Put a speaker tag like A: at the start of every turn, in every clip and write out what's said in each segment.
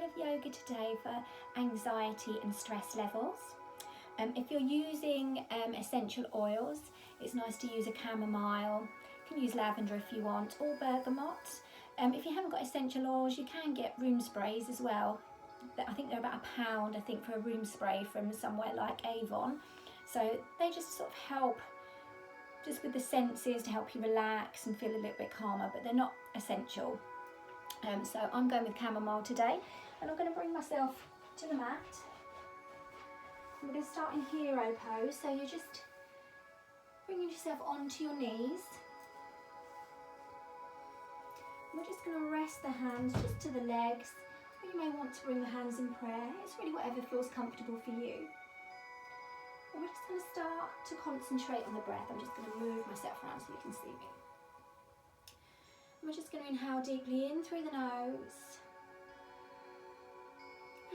A: of yoga today for anxiety and stress levels. If you're using essential oils, it's nice to use a chamomile. You can use lavender if you want, or bergamot. If you haven't got essential oils, you can get room sprays as well. I think they're about £1, I think, for a room spray from somewhere like Avon. So they just sort of help just with the senses to help you relax and feel a little bit calmer, but they're not essential. So I'm going with chamomile today, and I'm going to bring myself to the mat. We're going to start in hero pose, so you're just bringing yourself onto your knees. We're just going to rest the hands just to the legs, or you may want to bring the hands in prayer. It's really whatever feels comfortable for you. And we're just going to start to concentrate on the breath. I'm just going to move myself around so you can see me. We're just going to inhale deeply in through the nose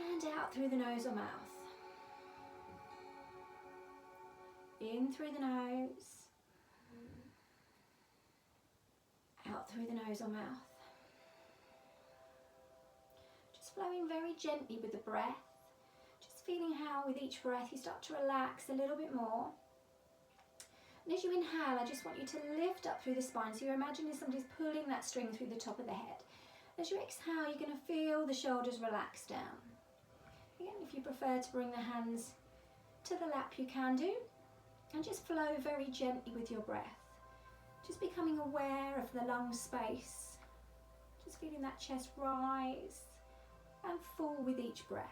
A: and out through the nose or mouth. In through the nose, out through the nose or mouth. Just flowing very gently with the breath. Just feeling how with each breath you start to relax a little bit more. And as you inhale, I just want you to lift up through the spine. So you're imagining somebody's pulling that string through the top of the head. As you exhale, you're going to feel the shoulders relax down. Again, if you prefer to bring the hands to the lap, you can do. And just flow very gently with your breath. Just becoming aware of the lung space. Just feeling that chest rise and fall with each breath.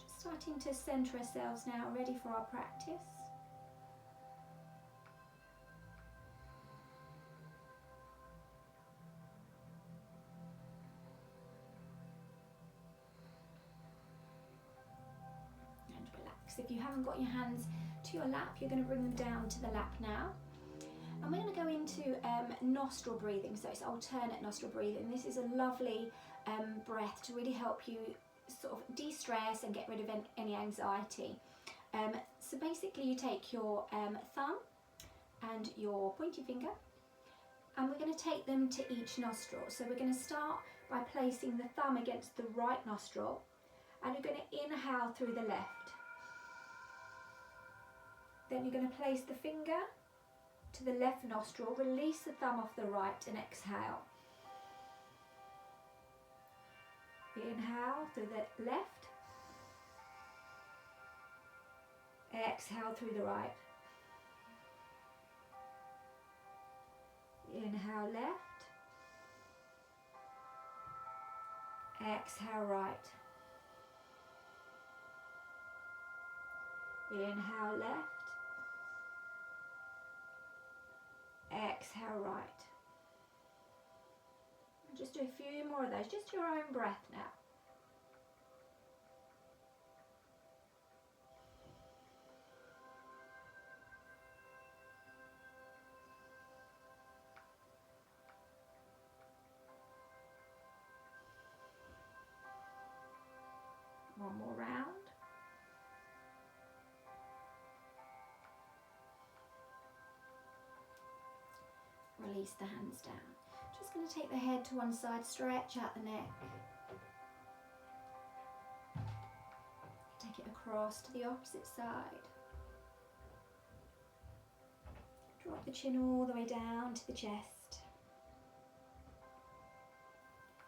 A: Just starting to centre ourselves now, ready for our practice. If you haven't got your hands to your lap, you're going to bring them down to the lap now. And we're going to go into nostril breathing, so it's alternate nostril breathing. This is a lovely breath to really help you sort of de-stress and get rid of any anxiety. So basically you take your thumb and your pointy finger, and we're going to take them to each nostril. So we're going to start by placing the thumb against the right nostril, and you're going to inhale through the left. Then you're going to place the finger to the left nostril, release the thumb off the right and exhale. Inhale through the left, exhale through the right. Inhale left, exhale right. Inhale left, exhale right. Just do a few more of those, just your own breath now. One more round. Release the hands down. Just going to take the head to one side, stretch out the neck. Take it across to the opposite side. Drop the chin all the way down to the chest.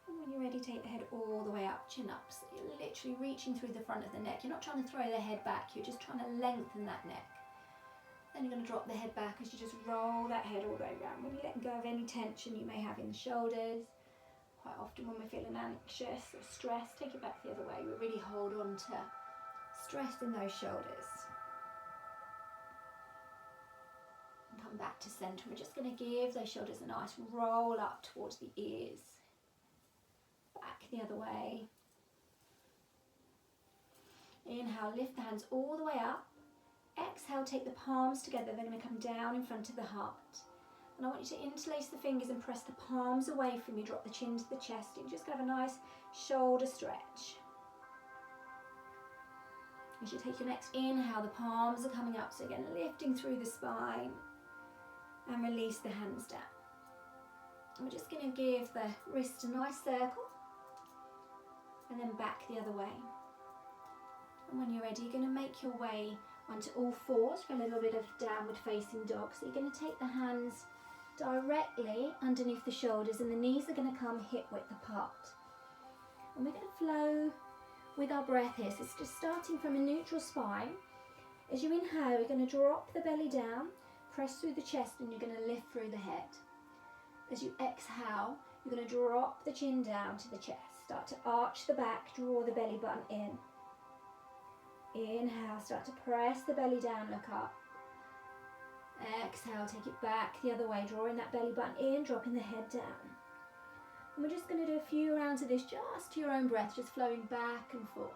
A: And when you're ready, take the head all the way up, chin up. So you're literally reaching through the front of the neck. You're not trying to throw the head back, you're just trying to lengthen that neck. Then you're going to drop the head back as you just roll that head all the way around. When you let go of any tension you may have in the shoulders, quite often when we're feeling anxious or stressed, take it back the other way. We really hold on to stress in those shoulders. And come back to centre. We're just going to give those shoulders a nice roll up towards the ears. Back the other way. Inhale, lift the hands all the way up. Exhale, take the palms together. They're going to come down in front of the heart. And I want you to interlace the fingers and press the palms away from you. Drop the chin to the chest. You're just going to have a nice shoulder stretch. As you take your next inhale, the palms are coming up. So again, lifting through the spine. And release the hands down. And we're just going to give the wrist a nice circle. and then back the other way. And when you're ready, you're going to make your way onto all fours for a little bit of downward facing dog. So you're going to take the hands directly underneath the shoulders and the knees are going to come hip width apart. And we're going to flow with our breath here. So it's just starting from a neutral spine. As you inhale, you're going to drop the belly down, press through the chest, and you're going to lift through the head. As you exhale, you're going to drop the chin down to the chest. Start to arch the back, draw the belly button in. Inhale, start to press the belly down, look up. Exhale, take it back the other way, drawing that belly button in, dropping the head down. And we're just going to do a few rounds of this just to your own breath, just flowing back and forth.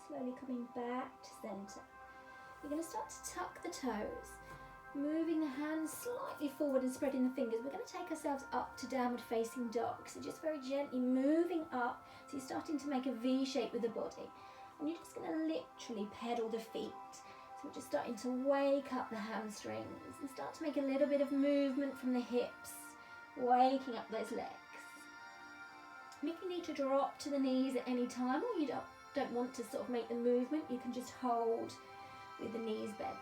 A: Slowly coming back to centre. You're going to start to tuck the toes, moving the hands slightly forward and spreading the fingers. We're going to take ourselves up to downward facing dog. So just very gently moving up. So you're starting to make a V shape with the body. And you're just going to literally pedal the feet. So we're just starting to wake up the hamstrings and start to make a little bit of movement from the hips, waking up those legs. And if you need to drop to the knees at any time, or you don't want to sort of make the movement, you can just hold with the knees bent.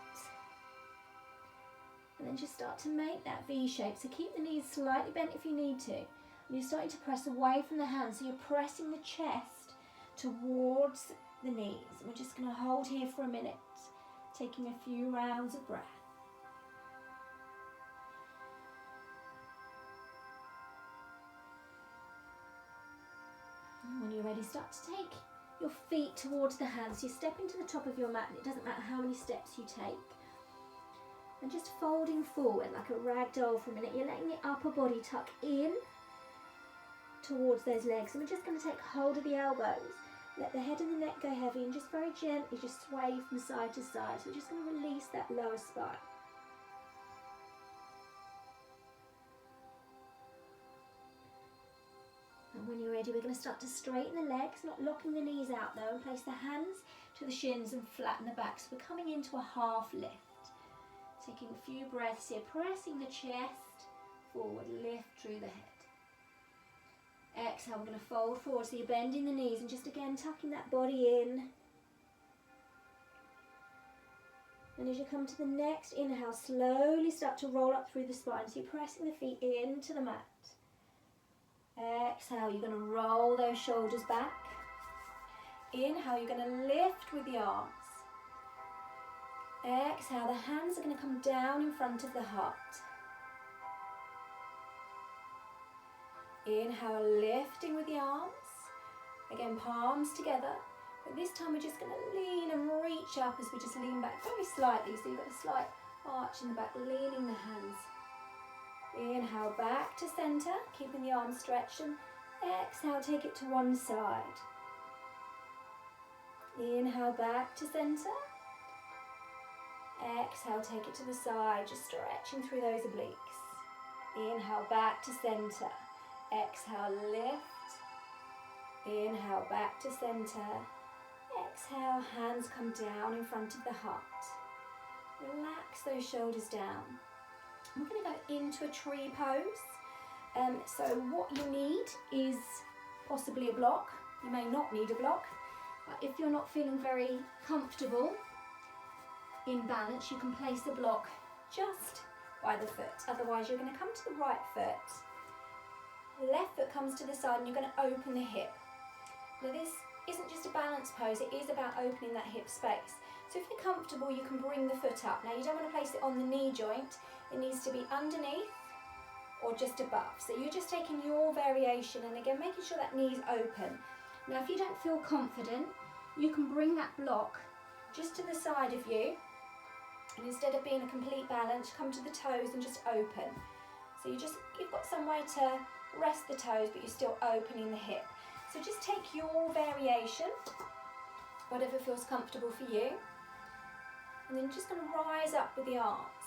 A: And then just start to make that V shape. So keep the knees slightly bent if you need to. And you're starting to press away from the hands. So you're pressing the chest towards the knees. And we're just going to hold here for a minute, taking a few rounds of breath. And when you're ready, start to take your feet towards the hands. You step into the top of your mat, and it doesn't matter how many steps you take. And just folding forward like a rag doll for a minute. You're letting the upper body tuck in towards those legs. And we're just going to take hold of the elbows. Let the head and the neck go heavy and just very gently just sway from side to side. So we're just going to release that lower spine. And when you're ready, we're going to start to straighten the legs, not locking the knees out though, and place the hands to the shins and flatten the back. So we're coming into a half lift. Taking a few breaths here, pressing the chest forward, lift through the head. Exhale, we're going to fold forward, so you're bending the knees and just again tucking that body in. And as you come to the next inhale, slowly start to roll up through the spine. So you're pressing the feet into the mat. Exhale, you're going to roll those shoulders back. Inhale, you're going to lift with the arms. Exhale, the hands are going to come down in front of the heart. Inhale, lifting with the arms. Again, palms together. But this time we're just going to lean and reach up as we just lean back very slightly. So you've got a slight arch in the back, leaning the hands. Inhale, back to centre, keeping the arms stretched. And exhale, take it to one side. Inhale, back to centre. Exhale, take it to the side, just stretching through those obliques. Inhale, back to centre. Exhale, lift. Inhale, back to centre. Exhale, hands come down in front of the heart. Relax those shoulders down. We're going to go into a tree pose. So what you need is possibly a block. You may not need a block, but if you're not feeling very comfortable in balance, you can place the block just by the foot. Otherwise, you're going to come to the right foot. The left foot comes to the side and you're going to open the hip. Now this isn't just a balance pose, it is about opening that hip space. So if you're comfortable, you can bring the foot up. Now you don't want to place it on the knee joint. It needs to be underneath or just above. So you're just taking your variation and again making sure that knee's open. Now if you don't feel confident, you can bring that block just to the side of you. And instead of being a complete balance, come to the toes and just open. So you've got somewhere to rest the toes, but you're still opening the hip. So just take your variation, whatever feels comfortable for you. And then just going to rise up with the arms.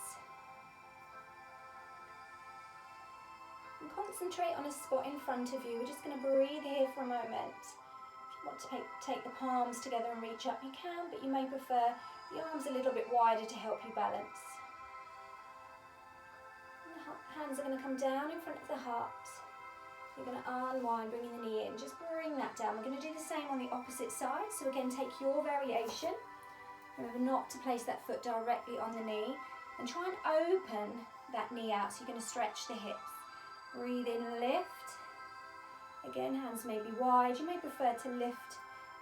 A: And concentrate on a spot in front of you. We're just going to breathe here for a moment. If you want to take the palms together and reach up, you can, but you may prefer the arms a little bit wider to help you balance. And the hands are going to come down in front of the heart. You're going to unwind, bringing the knee in. Just bring that down. We're going to do the same on the opposite side. So again, take your variation. Remember not to place that foot directly on the knee, and try and open that knee out, so you're going to stretch the hips. Breathe in, lift. Again, hands may be wide. You may prefer to lift,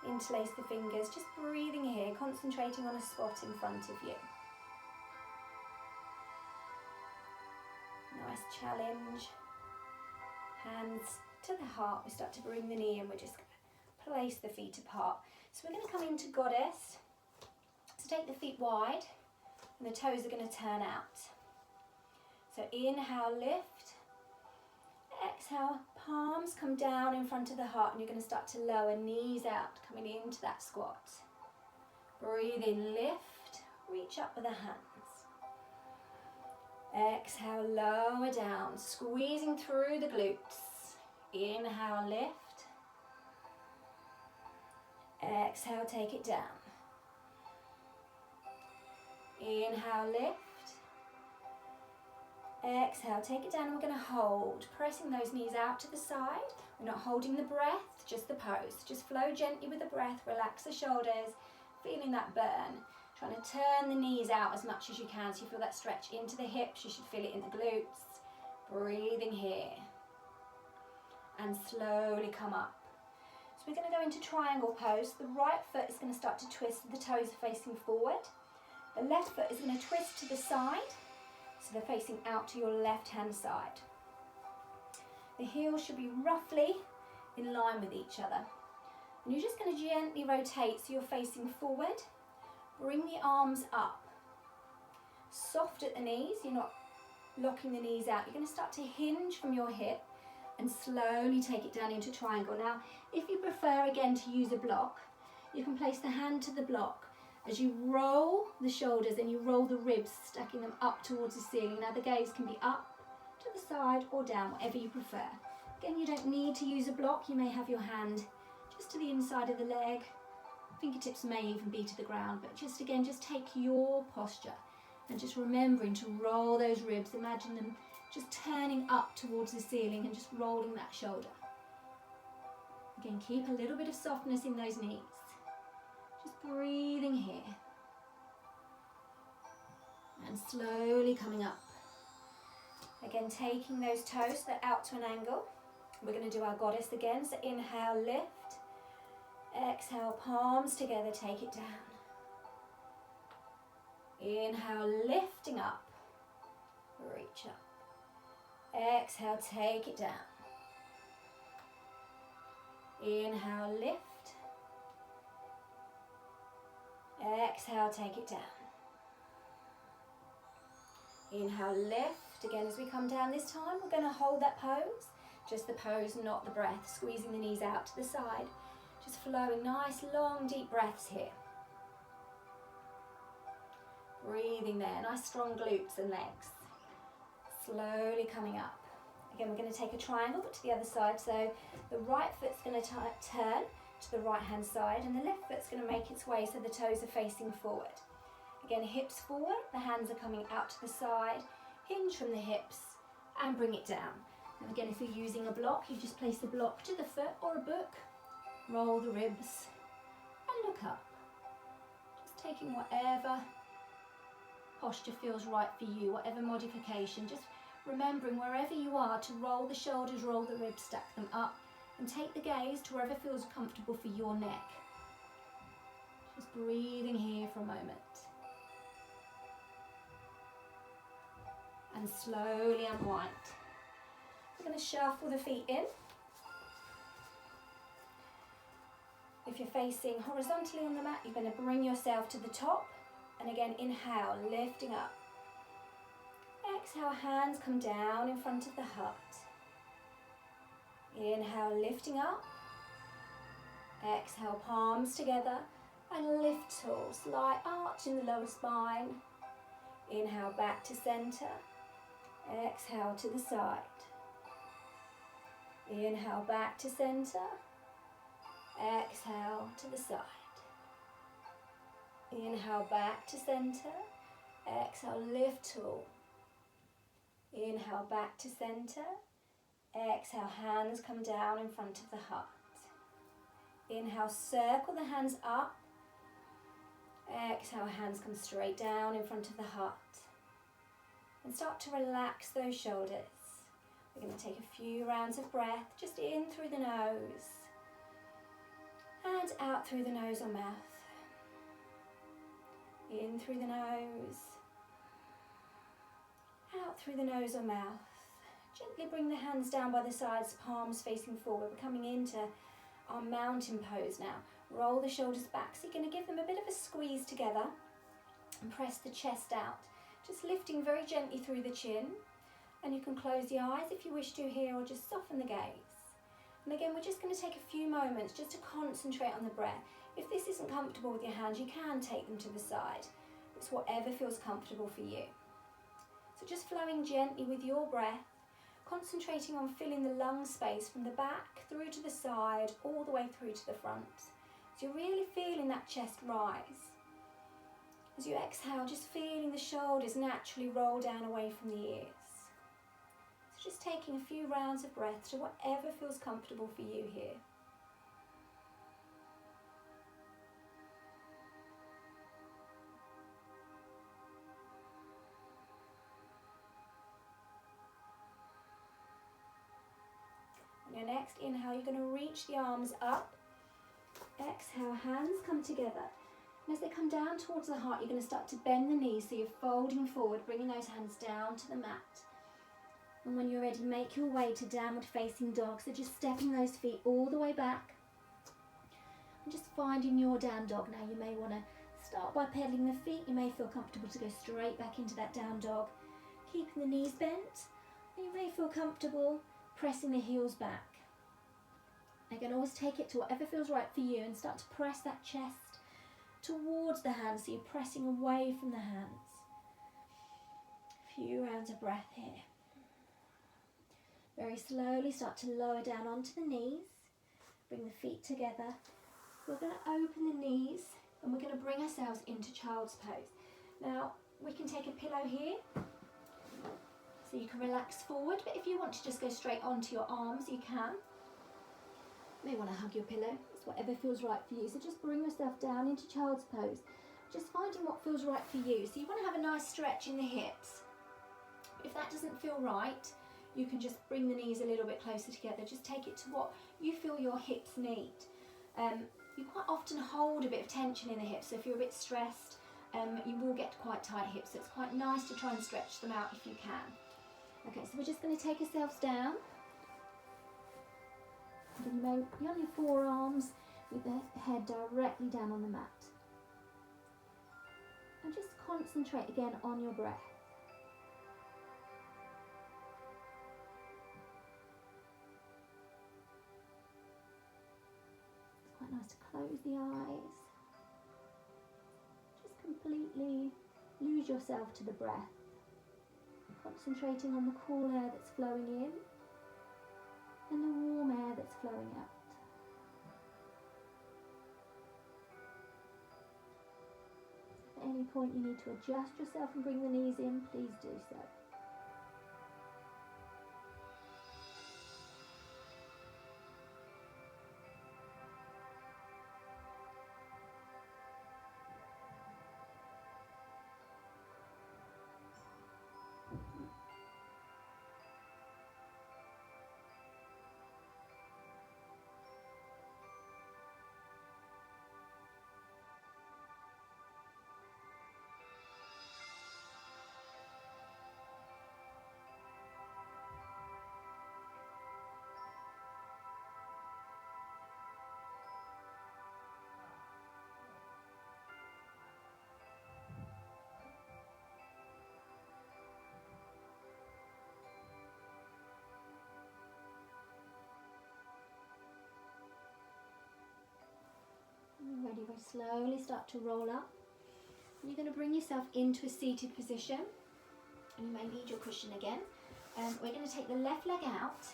A: interlace the fingers. Just breathing here, concentrating on a spot in front of you. Nice challenge. Hands to the heart. We start to bring the knee in. We're just going to place the feet apart. So we're going to come into goddess. So take the feet wide, and the toes are going to turn out. So inhale, lift. Exhale, palms come down in front of the heart, and you're going to start to lower, knees out, coming into that squat. Breathe in, lift, reach up with the hands. Exhale, lower down, squeezing through the glutes. Inhale, lift. Exhale, take it down. Inhale, lift. Exhale, take it down, and we're going to hold, pressing those knees out to the side. We're not holding the breath, just the pose. Just flow gently with the breath, relax the shoulders, feeling that burn. Trying to turn the knees out as much as you can, so you feel that stretch into the hips. You should feel it in the glutes. Breathing here. And slowly come up. So we're going to go into triangle pose. The right foot is going to start to twist, the toes are facing forward. The left foot is going to twist to the side, so they're facing out to your left-hand side. The heels should be roughly in line with each other. And you're just going to gently rotate so you're facing forward. Bring the arms up. Soft at the knees, you're not locking the knees out. You're going to start to hinge from your hip and slowly take it down into triangle. Now, if you prefer again to use a block, you can place the hand to the block as you roll the shoulders and you roll the ribs, stacking them up towards the ceiling. Now the gaze can be up, to the side or down, whatever you prefer. Again, you don't need to use a block. You may have your hand just to the inside of the leg. Fingertips may even be to the ground, but just again, just take your posture and just remembering to roll those ribs. Imagine them just turning up towards the ceiling and just rolling that shoulder. Again, keep a little bit of softness in those knees. Just breathing here. And slowly coming up. Again, taking those toes, they're out to an angle. We're going to do our goddess again. So inhale, lift. Exhale, palms together, take it down. Inhale, lifting up. Reach up. Exhale, take it down. Inhale, lift. Exhale, take it down. Inhale, lift. Again, as we come down this time, we're going to hold that pose. Just the pose, not the breath. Squeezing the knees out to the side. Just flowing nice, long, deep breaths here. Breathing there. Nice, strong glutes and legs. Slowly coming up. Again, we're going to take a triangle, but to the other side. So the right foot's going to turn to the right-hand side, and the left foot's going to make its way so the toes are facing forward. Again, hips forward, the hands are coming out to the side. Hinge from the hips and bring it down. And again, if you're using a block, you just place the block to the foot or a book. Roll the ribs and look up. Just taking whatever posture feels right for you, whatever modification. Just remembering wherever you are to roll the shoulders, roll the ribs, stack them up, and take the gaze to wherever feels comfortable for your neck. Just breathing here for a moment. And slowly unwind. We're going to shuffle the feet in. If you're facing horizontally on the mat, you're going to bring yourself to the top. And again, inhale, lifting up. Exhale, hands come down in front of the heart. Inhale, lifting up. Exhale, palms together and lift tall. Slight arch in the lower spine. Inhale, back to center. Exhale to the side. Inhale, back to center. Exhale to the side. Inhale, back to center. Exhale, lift tall. Inhale, back to center. Exhale, hands come down in front of the heart. Inhale, circle the hands up. Exhale, hands come straight down in front of the heart. And start to relax those shoulders. We're going to take a few rounds of breath, just in through the nose. And out through the nose or mouth. In through the nose. Out through the nose or mouth. Gently bring the hands down by the sides, palms facing forward. We're coming into our mountain pose now. Roll the shoulders back. So you're going to give them a bit of a squeeze together and press the chest out. Just lifting very gently through the chin. And you can close the eyes if you wish to here, or just soften the gaze. And again, we're just going to take a few moments just to concentrate on the breath. If this isn't comfortable with your hands, you can take them to the side. It's whatever feels comfortable for you. So just flowing gently with your breath, concentrating on filling the lung space from the back through to the side, all the way through to the front. So you're really feeling that chest rise. As you exhale, just feeling the shoulders naturally roll down away from the ears. So just taking a few rounds of breath to whatever feels comfortable for you here. On your next inhale, you're going to reach the arms up. Exhale, hands come together. And as they come down towards the heart, you're going to start to bend the knees, so you're folding forward, bringing those hands down to the mat. And when you're ready, make your way to downward facing dog. So just stepping those feet all the way back. And just finding your down dog. Now you may want to start by pedaling the feet. You may feel comfortable to go straight back into that down dog. Keeping the knees bent. And you may feel comfortable pressing the heels back. Again, always take it to whatever feels right for you and start to press that chest towards the hands, so you're pressing away from the hands. A few rounds of breath here. Very slowly start to lower down onto the knees. Bring the feet together. We're going to open the knees and we're going to bring ourselves into child's pose. Now, we can take a pillow here, so you can relax forward, but if you want to just go straight onto your arms, you can. You may want to hug your pillow. It's whatever feels right for you. So just bring yourself down into child's pose. Just finding what feels right for you. So you want to have a nice stretch in the hips. If that doesn't feel right, you can just bring the knees a little bit closer together. Just take it to what you feel your hips need. You quite often hold a bit of tension in the hips. So if you're a bit stressed, you will get quite tight hips. So it's quite nice to try and stretch them out if you can. Okay, so we're just going to take ourselves down. And you may be on your forearms with the head directly down on the mat. And just concentrate again on your breath. It's quite nice to close the eyes. Just completely lose yourself to the breath. Concentrating on the cool air that's flowing in and the warm air that's flowing out. If at any point you need to adjust yourself and bring the knees in, please do so. you're going to slowly start to roll up. And you're going to bring yourself into a seated position. And you may need your cushion again. We're going to take the left leg out.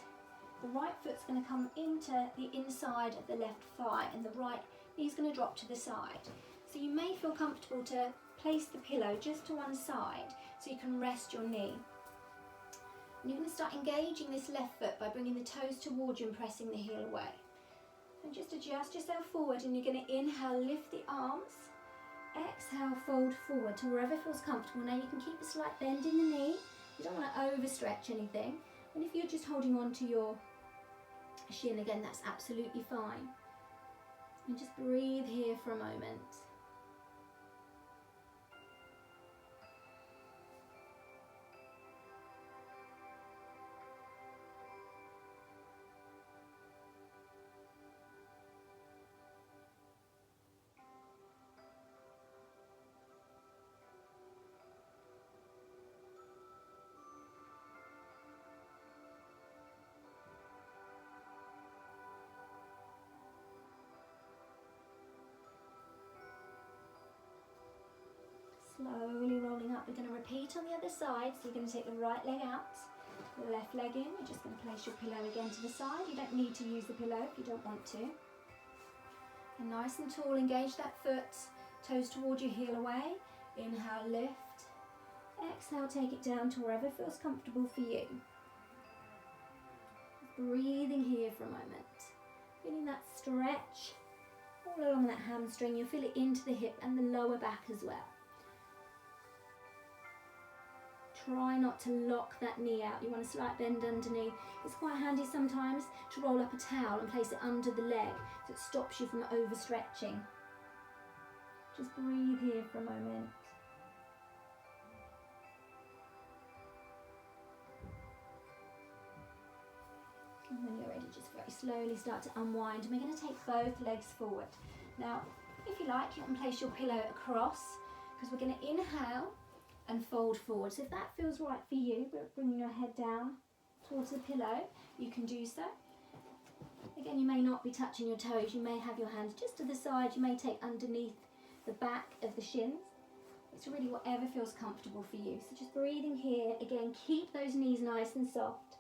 A: The right foot's going to come into the inside of the left thigh, and the right knee's going to drop to the side. So you may feel comfortable to place the pillow just to one side so you can rest your knee. And you're going to start engaging this left foot by bringing the toes towards you and pressing the heel away. And just adjust yourself forward, and you're going to inhale, lift the arms. Exhale, fold forward to wherever feels comfortable. Now you can keep a slight bend in the knee. You don't want to overstretch anything. And if you're just holding on to your shin again, that's absolutely fine. And just breathe here for a moment. Slowly rolling up. We're going to repeat on the other side. So you're going to take the right leg out, the left leg in. You're just going to place your pillow again to the side. You don't need to use the pillow if you don't want to. And nice and tall, engage that foot. Toes towards your heel away. Inhale, lift. Exhale, take it down to wherever feels comfortable for you. Breathing here for a moment. Feeling that stretch all along that hamstring. You'll feel it into the hip and the lower back as well. Try not to lock that knee out. You want a slight bend underneath. It's quite handy sometimes to roll up a towel and place it under the leg so it stops you from overstretching. Just breathe here for a moment. And when you're ready, just very slowly start to unwind. And we're going to take both legs forward. Now, if you like, you can place your pillow across, because we're going to inhale and fold forward. So if that feels right for you, but bringing your head down towards the pillow, you can do so. Again, you may not be touching your toes. You may have your hands just to the side. You may take underneath the back of the shins. It's really whatever feels comfortable for you. So just breathing here. Again, keep those knees nice and soft.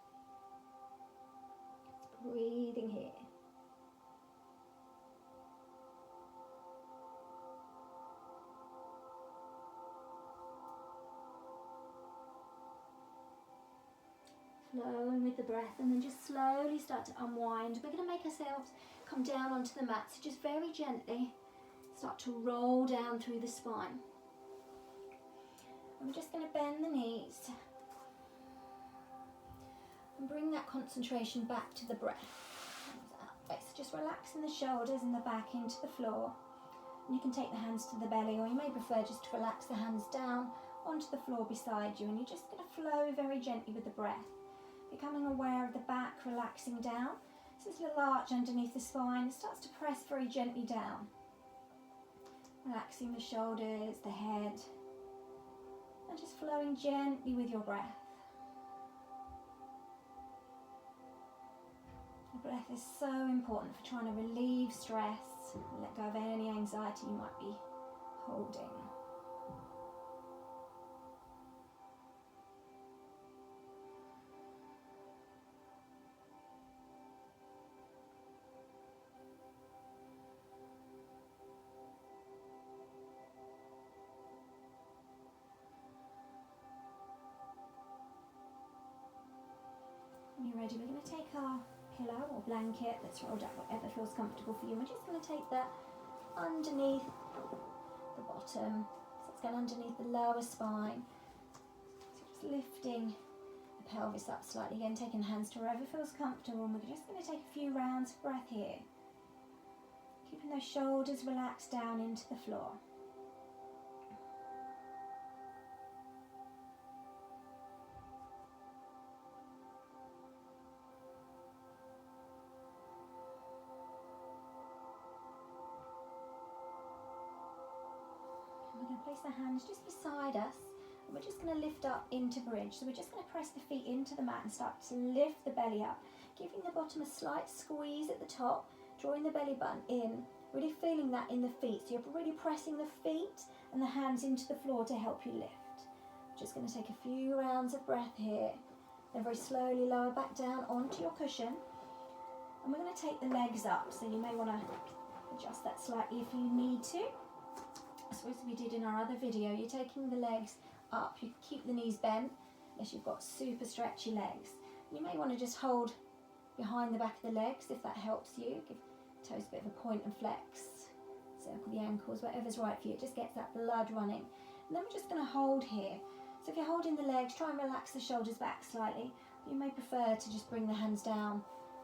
A: Just breathing here. Flowing with the breath, and then just slowly start to unwind. We're going to make ourselves come down onto the mat, so just very gently start to roll down through the spine. And we're just going to bend the knees and bring that concentration back to the breath. So just relaxing the shoulders and the back into the floor. And you can take the hands to the belly, or you may prefer just to relax the hands down onto the floor beside you, and you're just going to flow very gently with the breath. Becoming aware of the back relaxing down. So this little arch underneath the spine, it starts to press very gently down. Relaxing the shoulders, the head, and just flowing gently with your breath. The breath is so important for trying to relieve stress and let go of any anxiety you might be holding. When you're ready, we're going to take our pillow or blanket that's rolled up, whatever feels comfortable for you. We're just going to take that underneath the bottom, so it's going underneath the lower spine. So just lifting the pelvis up slightly, again taking hands to wherever feels comfortable, and we're just going to take a few rounds of breath here, keeping those shoulders relaxed down into the floor. We're going to place the hands just beside us, and we're just going to lift up into bridge. So we're just going to press the feet into the mat and start to lift the belly up, giving the bottom a slight squeeze at the top, drawing the belly button in Really feeling that in the feet. So you're really pressing the feet and the hands into the floor to help you lift. Just going to take a few rounds of breath here. Then very slowly lower back down onto your cushion. And we're going to take the legs up. So you may want to adjust that slightly if you need to. So as we did in our other video, you're taking the legs up. You can keep the knees bent unless you've got super stretchy legs. You may want to just hold behind the back of the legs if that helps you. Give toes a bit of a point and flex. Circle the ankles, whatever's right for you. It just gets that blood running. And then we're just going to hold here. So if you're holding the legs, try and relax the shoulders back slightly. You may prefer to just bring the hands down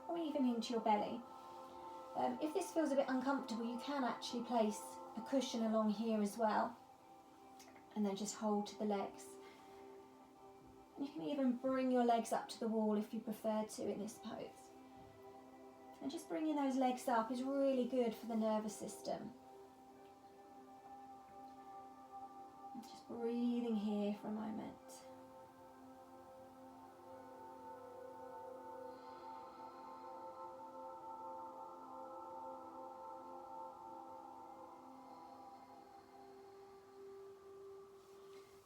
A: or even into your belly. If this feels a bit uncomfortable, you can actually place a cushion along here as well. And then just hold to the legs. And you can even bring your legs up to the wall if you prefer to in this pose. And just bringing those legs up is really good for the nervous system. And just breathing here for a moment.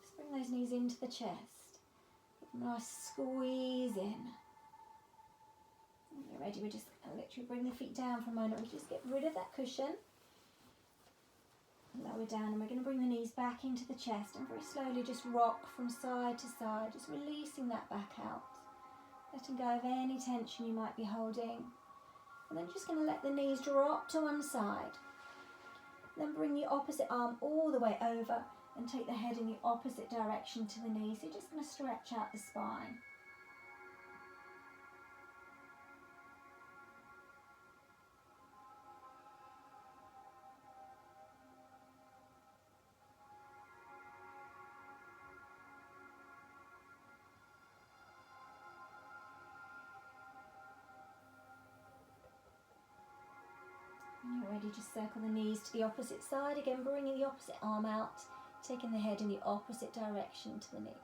A: Just bring those knees into the chest. Give them a nice squeeze in. When you're ready, we're just going to literally bring the feet down for a moment. We just get rid of that cushion. Lower down, and we're going to bring the knees back into the chest and very slowly just rock from side to side, just releasing that back out. Letting go of any tension you might be holding. And then just going to let the knees drop to one side. Then bring the opposite arm all the way over and take the head in the opposite direction to the knee. So you're just going to stretch out the spine. When you're ready, just circle the knees to the opposite side. Again, bringing the opposite arm out, taking the head in the opposite direction to the knees.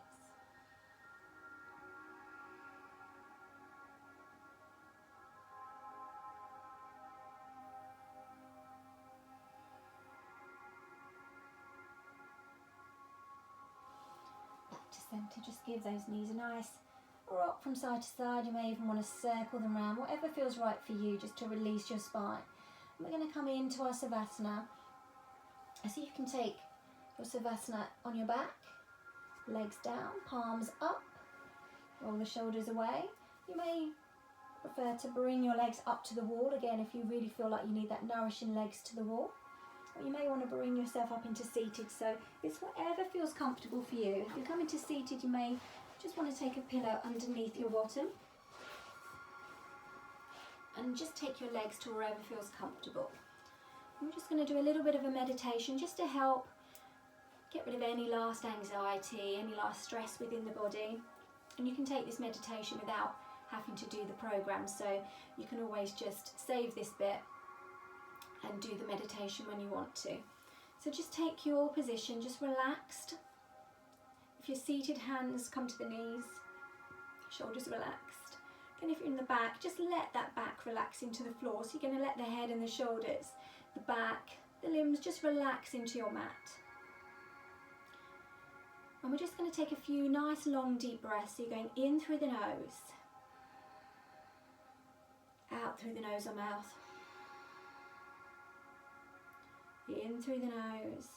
A: Back to centre, just give those knees a nice rock from side to side. You may even want to circle them around, whatever feels right for you, just to release your spine. We're going to come into our Savasana. So you can take your Savasana on your back, legs down, palms up, roll the shoulders away. You may prefer to bring your legs up to the wall, again if you really feel like you need that nourishing legs to the wall. Or you may want to bring yourself up into seated, so it's whatever feels comfortable for you. If you're coming to seated, you may just want to take a pillow underneath your bottom. And just take your legs to wherever feels comfortable. I'm just going to do a little bit of a meditation just to help get rid of any last anxiety, any last stress within the body. And you can take this meditation without having to do the program, so you can always just save this bit and do the meditation when you want to. So just take your position, just relaxed. If you're seated, hands come to the knees, shoulders relaxed. And if you're in the back, just let that back relax into the floor. So you're going to let the head and the shoulders, the back, the limbs just relax into your mat. And we're just going to take a few nice long deep breaths. So you're going in through the nose, out through the nose or mouth, in through the nose,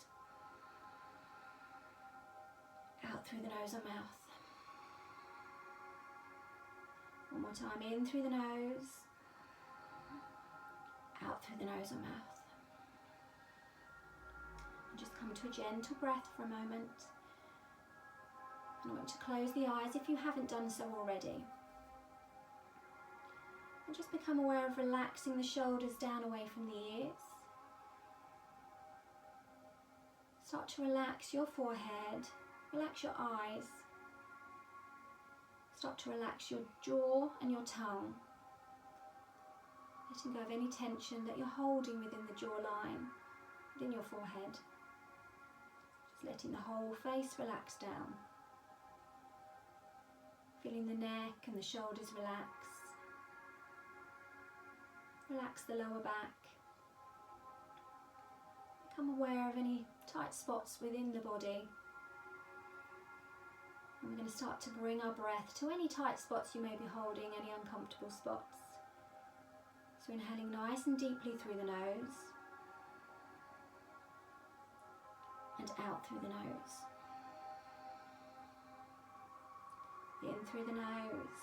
A: out through the nose or mouth. One more time, in through the nose, out through the nose or mouth. And just come to a gentle breath for a moment. And I want to close the eyes if you haven't done so already. And just become aware of relaxing the shoulders down away from the ears. Start to relax your forehead, relax your eyes. Start to relax your jaw and your tongue, letting go of any tension that you're holding within the jawline, within your forehead. Just letting the whole face relax down. Feeling the neck and the shoulders relax. Relax the lower back. become aware of any tight spots within the body. And we're going to start to bring our breath to any tight spots you may be holding, any uncomfortable spots. So inhaling nice and deeply through the nose and out through the nose. In through the nose,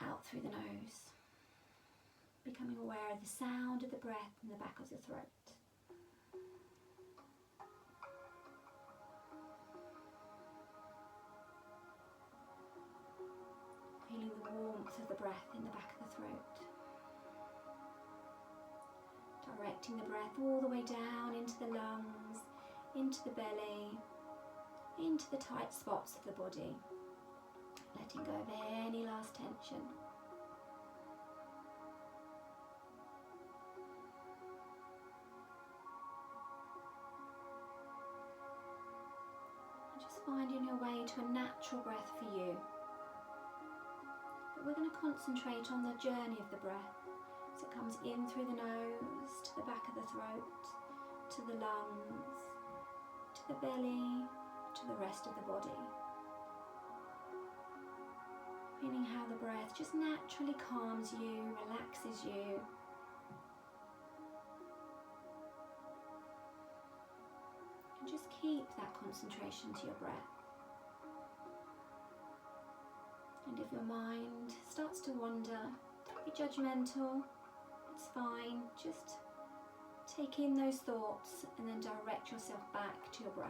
A: out through the nose. Becoming aware of the sound of the breath in the back of the throat. Feeling the warmth of the breath in the back of the throat. Directing the breath all the way down into the lungs, into the belly, into the tight spots of the body. Letting go of any last tension. And just finding your way to a natural breath for you. We're going to concentrate on the journey of the breath as it comes in through the nose, to the back of the throat, to the lungs, to the belly, to the rest of the body. Feeling how the breath just naturally calms you, relaxes you. And just keep that concentration to your breath. And if your mind starts to wander, don't be judgmental, it's fine. Just take in those thoughts and then direct yourself back to your breath.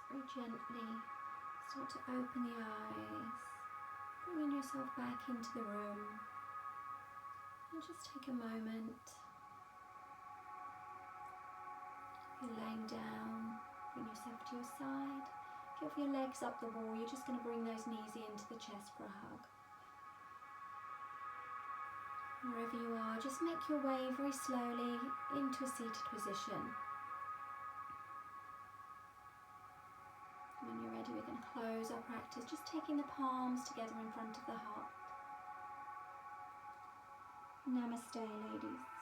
A: Very gently start to open the eyes, bringing yourself back into the room, and just take a moment. If you're laying down, bring yourself to your side. If you have your legs up the wall, you're just going to bring those knees into the chest for a hug. Wherever you are, just make your way very slowly into a seated position. When you're ready, we're going to close our practice, just taking the palms together in front of the heart. Namaste, ladies.